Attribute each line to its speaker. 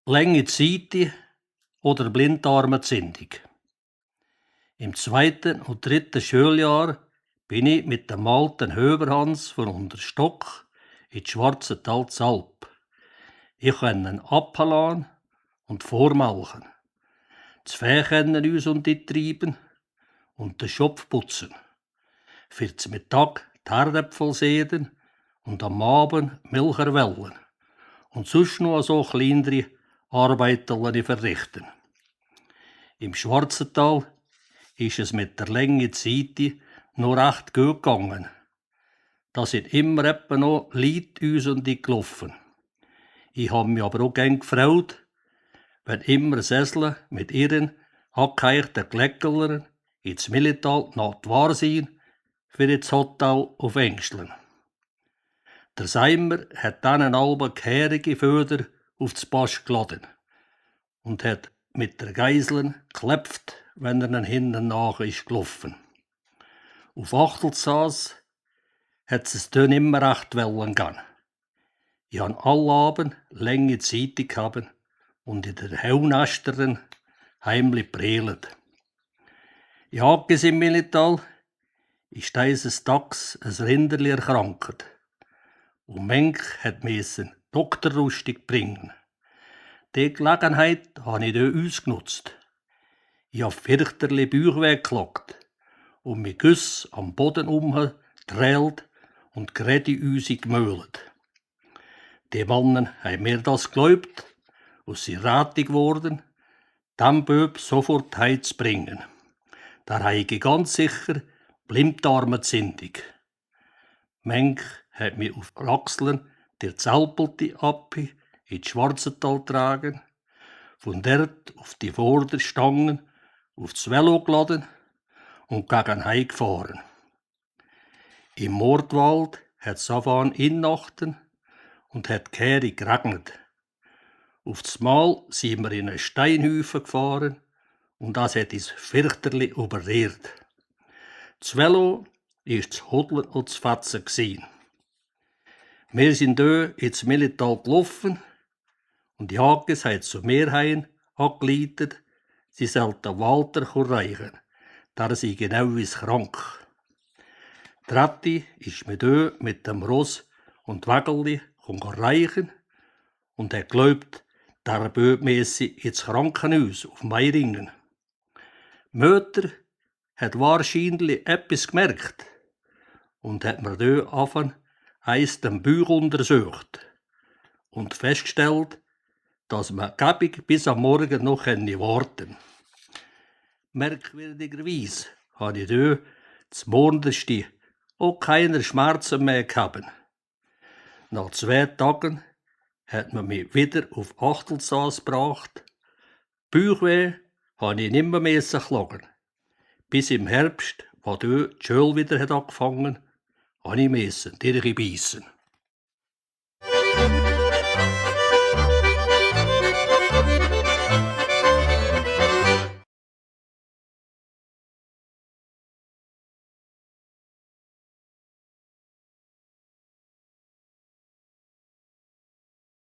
Speaker 1: Lange Zeit oder Blinddarmentzündung. Im 2. und 3. Schuljahr bin ich mit dem alten Höberhans von Unterstock in die Schwarzentalzalp. Ich konnte abladen und vormelken, das Vieh können uns und die treiben und den Schopf putzen, für zum Mittag die Herdäpfel säden und am Abend Milch erwellen und sonst noch so kleinere Arbeiten verrichten. Im Schwarzental ist es mit der langen Zeit noch recht gut gegangen. Da sind immer etwa noch Leute uns und die gelaufen. Ich habe mich aber auch gern gefreut, wenn immer Sessel mit ihren angeheichten Gleckelern ins Millental nach War sind für ins Hotel auf Engstlen. Der Seimer hat dann eine halbe gehärige Föder aufs Pasch geladen und hat mit der Geiseln geklepft, wenn er dann hinten nach ist gelaufen. Auf Achtelsaas hat es dann immer recht wellen gehen. Ich habe alle Abend lange Zeit gehabt und in der Heunästern heimlich brellet. In Hackes im Millental ist dieses Tags ein Rinderli erkrankt. Und Menk hat müssen Doktorrüstung bringen. Die Gelegenheit habe ich dort ausgenutzt. Ich habe fürchterlich Bauchweh geklagt und mit Güss am Boden umgedreht und gerade usig gemöhlt. Die Mannen haben mir das geglaubt und sind ratig geworden, dem Böb sofort heimzubringen. Da habe ich ganz sicher Blinddarmentzündung. Menk hat mich auf Achseln der Zelpelte ab ins Schwarzental getragen, von dort auf die Vorderstangen aufs Velo geladen und gegen Heim gefahren. Im Mordwald hat es angefangen innachten und hat kehrig geregnet. Auf das Mal sind wir in einen Steinhaufen gefahren und das hat uns fürchterlich überrührt. Das Velo war zu Hudeln und zu Fetzen gewesen. Wir sind dort ins Millental gelaufen und die Hages hat zu mir heim angeleitet, sie sollten Walter reichen, da sei genau wie krank. Tretti ist mir dort mit dem Ross und Wägelli reichen und hat geglaubt, der Böb müsse ins Krankenhaus auf Meiringen. Möter hat wahrscheinlich etwas gemerkt und hat mir dort angefangen, den Bauch untersucht und festgestellt, dass man gäbig bis am Morgen noch warten konnte. Merkwürdigerweise habe ich dort zum Morgenste auch keine Schmerzen mehr gehabt. Nach 2 Tagen hat man mich wieder auf Achtelsaas gebracht. Bauchweh habe ich nicht mehr klagen. Bis im Herbst, als dort die Schule wieder angefangen hat, habe ich durchbeissen.